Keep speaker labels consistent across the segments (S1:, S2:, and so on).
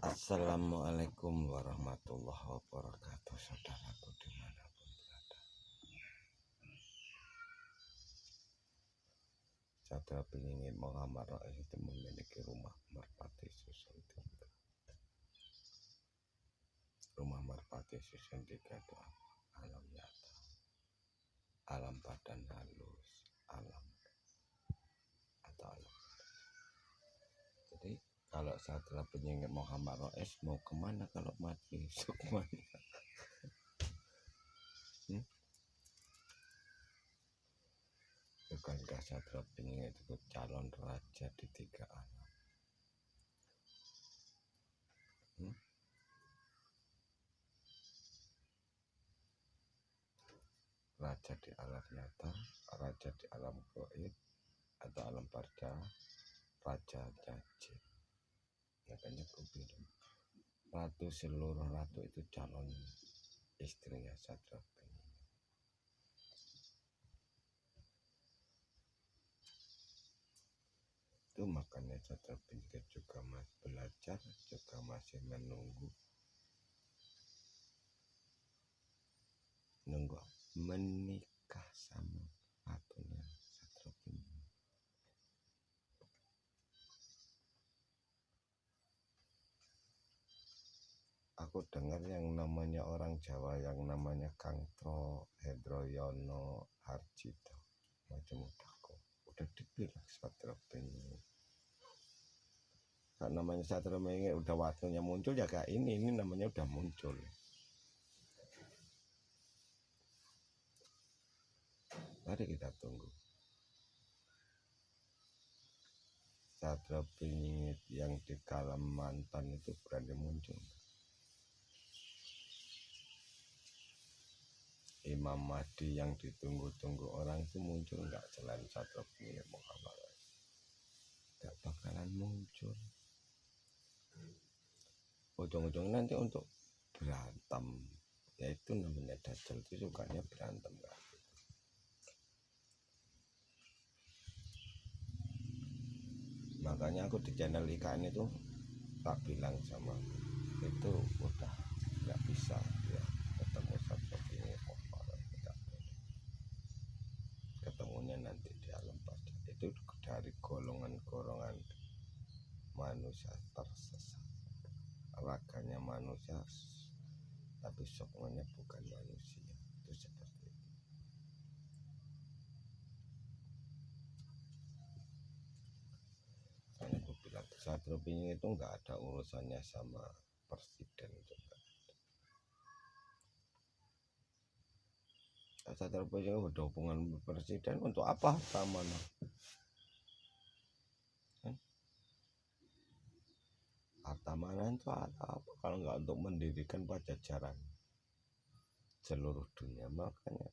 S1: Assalamualaikum warahmatullahi wabarakatuh, saudaraku dimanapun berada. Saudara pengingin Muhammad Rais itu memiliki rumah merpati susun 3. Rumah merpati susun 3 itu alam nyata, alam badan halus, alam atau alam. Jadi kalau saudara pengingin Muhammad Rais mau kemana kalau mati? Kemana? Bukankah saudara pengingin itu calon raja di 3 alam? Raja di alam nyata, raja di alam gaib atau alam barza, raja jajin. Makanya aku bilang ratu, seluruh ratu itu calon istrinya saudara pengingin. Itu makanya saudara pengingin juga masih belajar, juga masih menunggu menikah sama ratunya saudara pengingin. Aku dengar yang namanya orang Jawa yang namanya Kangtro, Hedroyono, Harjito, macam udahku udah dibilang saudara pengingin. Kalau namanya saudara pengingin udah waktunya muncul ya kayak ini namanya udah muncul. Mari kita tunggu. Saudara pengingin yang di Kalimantan itu berani muncul. Imam Mahdi yang ditunggu-tunggu orang itu muncul nggak selain saudara pengingin Muhammad? Nggak bakalan muncul. Ujung-ujung nanti untuk berantem, yaitu namanya Dajjal itu sukanya berantem kan. Makanya aku di channel IKN itu tak bilang sama itu udah nggak bisa dia ketemu saudara pengingin Muhammad, ketemunya nanti di alam barzah. Itu dari golongan-golongan manusia tersesat, raganya manusia tapi soknya bukan manusia. Itu seperti itu. Karena aku bilang saudara pengingin itu nggak ada urusannya sama presiden juga. Saudara pengingin udah hubungan presiden untuk apa sama? Harta mana itu ada apa kalau nggak untuk mendirikan pajajaran seluruh dunia. Makanya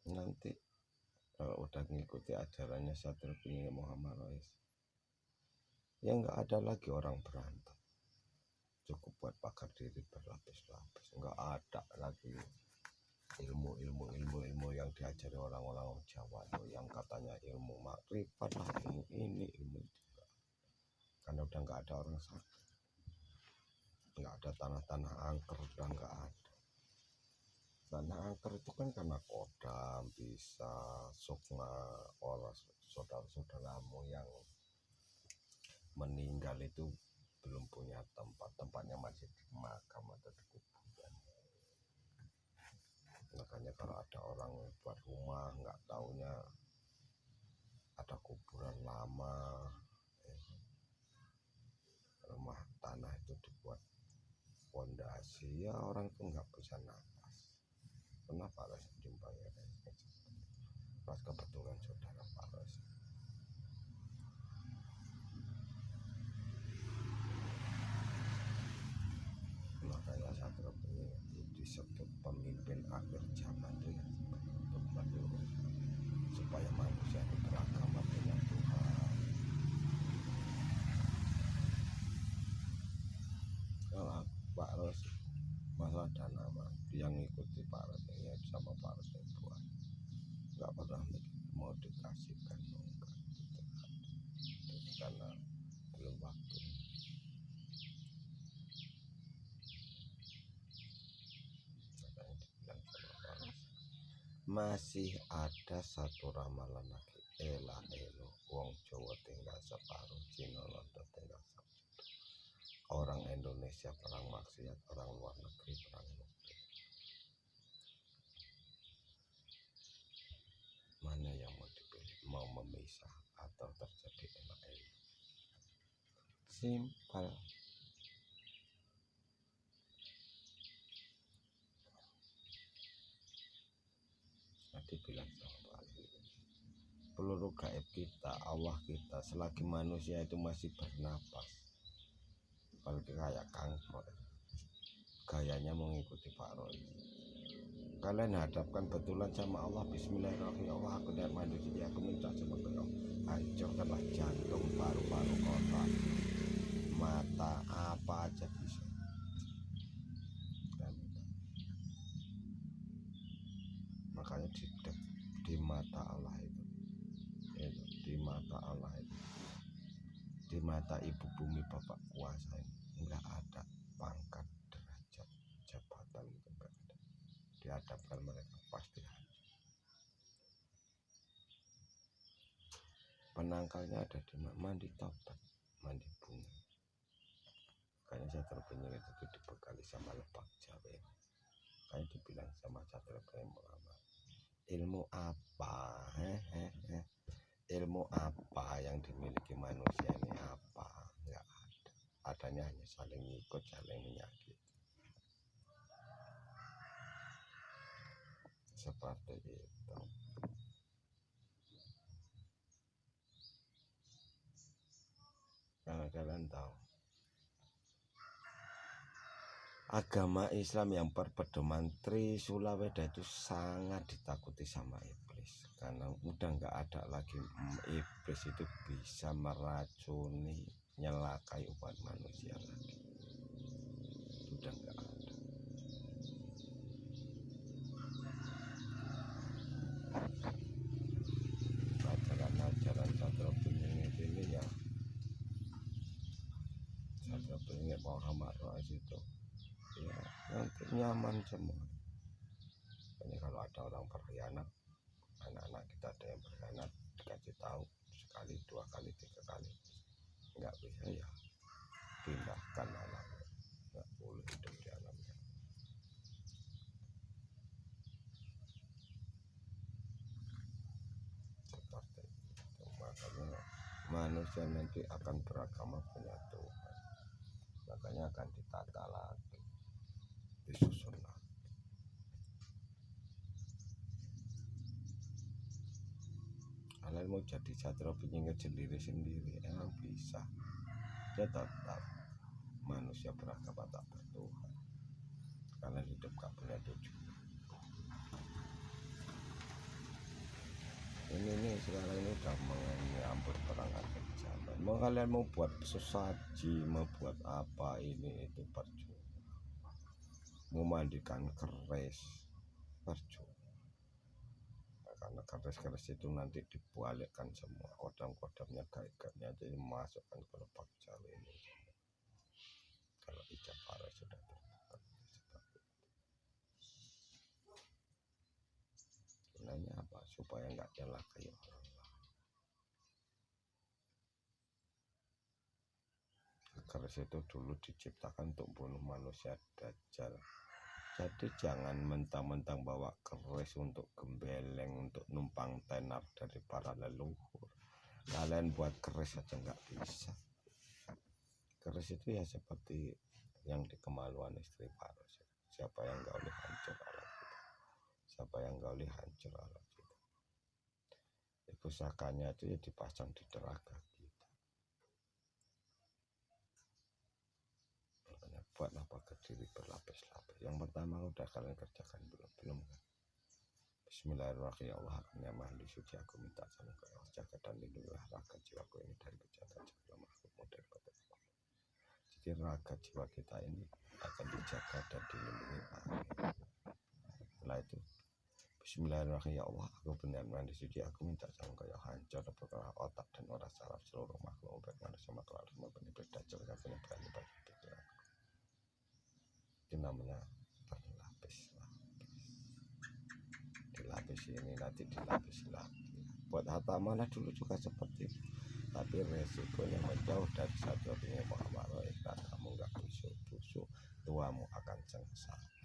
S1: nanti kalau udah ngikuti ajarannya saudara pengingin Muhammad Rais, ya nggak ada lagi orang berantem, cukup buat pagar diri berlapis-lapis. Nggak ada lagi ilmu yang diajari orang-orang Jawa itu yang katanya ilmu makrifat lah, ilmu ini ilmu itu. Karena udah nggak ada orang sakit, nggak ada tanah-tanah angker, udah nggak ada. Tanah angker itu kan karena kodam, bisa, sukma, orang saudara-saudaramu yang meninggal itu belum punya tempatnya masih di makam atau di kuburan. Makanya kalau ada orang buat rumah nggak taunya ada kuburan lama, rumah tanah itu dibuat fondasi, ya orang tuh nggak bisa nafas. Kenapa harus jumpanya pas kebetulan saudara Pak Ros? Makanya saudara pengingin disebut pemimpin akhir zaman itu ya, supaya manusia itu beragama dengan Tuhan. Kalau Pak Ros masa ada nama yang ngikuti Pak Ros ini sama Pak Ros yang buat, nggak pernah mau dikasihkan, enggak. karena belum waktu. Masih ada satu ramalan lagi, ela elo wong Jawa tinggal separuh, Cina Londo tinggal satu. Orang Indonesia perang maksiat, orang luar negeri perang nuklir. Mana yang mau dipilih? Mau memisah atau terjadi ela elo? Simpel. Dibilang sama peluru gaib kita, Allah kita, selagi manusia itu masih bernapas, kalau kayak kangkor, gayanya mengikuti Pak Roy. Kalian hadapkan betulan sama Allah, bismillahirrahmanirrahim, Allah aku niat manusia, aku minta sama kau, hancurkanlah jantung, paru-paru, otak, mata, apa aja bisa. Makanya di mata Allah itu, di mata Allah itu, di mata ibu bumi bapak kuasa ini, enggak ada pangkat, derajat, jabatan, itu enggak ada. Dihadapkan mereka pasti hancur. Penangkalnya ada di mandi tobat, mandi bunga. Makanya saya terpenyeng itu dibekali sama Lebak Jawa. Kayak dibilang sama Satria Muhammad, ilmu apa? Ilmu apa yang dimiliki manusia ini apa? Enggak ada. Adanya hanya saling ikut, saling menyakiti. Seperti itu. Karena kalian tahu, agama Islam yang berpedoman Trisula Weda itu sangat ditakuti sama iblis, karena udah nggak ada lagi iblis itu bisa meracuni, nyelakai umat manusia lagi, udah nggak ada. Ajaran Satria Beringin ini ya, Satria Beringin Muhammad Rais itu ya nanti nyaman semua. Ini kalau ada orang berkhianat, anak-anak kita ada yang berkhianat, dikasih tahu sekali, 2 kali, 3 kali, nggak bisa ya pindahkan anaknya, nggak boleh hidup di alamnya. Seperti itu. Makanya manusia nanti akan beragama punya Tuhan, makanya akan ditata lagi, disusun lagi. Kalian mau jadi Satria Beringin sendiri-sendiri emang bisa, dia tetap manusia beragama tak bertuhan. Kalian hidup gak punya tujuan. Ini sekarang ini udah menyambut perang kejabat. Mau kalian mau buat sesaji, mau buat apa, ini itu percuma. Mau mandikan keris, percuma. Karena keris-keris itu nanti dibalikkan semua, kodam-kodamnya, gaib-gaibnya, jadi masukkan ke Lebak Jawa ini. Kalau ijab para sudah terbuka seperti itu. Gunanya apa? Supaya nggak nyelakai orang lain. Keris itu dulu diciptakan untuk bunuh manusia dajjal. Jadi jangan mentang-mentang bawa keris untuk gembeleng, untuk numpang tenar dari para leluhur. Kalian buat keris aja nggak bisa. Keris itu ya seperti yang di kemaluan istri Paros. Siapa yang gauli hancur alat kita. Siapa yang gauli hancur alat kita. Pusakanya itu ya dipasang di telaga kita. Makanya buatlah pagar diri berlapis-lapis. Yang pertama udah kalian kerjakan belum kan? Bismillahirrahmanirrahim. Allah akan mahli suci, aku minta sama kau jaga dan lindungilah raga jiwaku ini dari kejahatan segala makhlukmu dan batin. Jadi raga jiwa kita ini akan dijaga dan dilindungi. Setelah itu Bismillahirrahmanirrahim. Ya Allah, aku benar-benar disuci, aku minta jangan kaya hancur bergerak otak dan orang saraf seluruh makhluk baik manusia makhluk harus mempunyai berdacil dan punya berani bagi pikiran. Itu namanya berlapis, dilapis ini nanti dilapis lagi. Buat harta mana dulu juga seperti itu, tapi resikonya menjauh dari satu-satunya muamalah. Kamu nggak busuk-busuk, tuamu akan sengsara.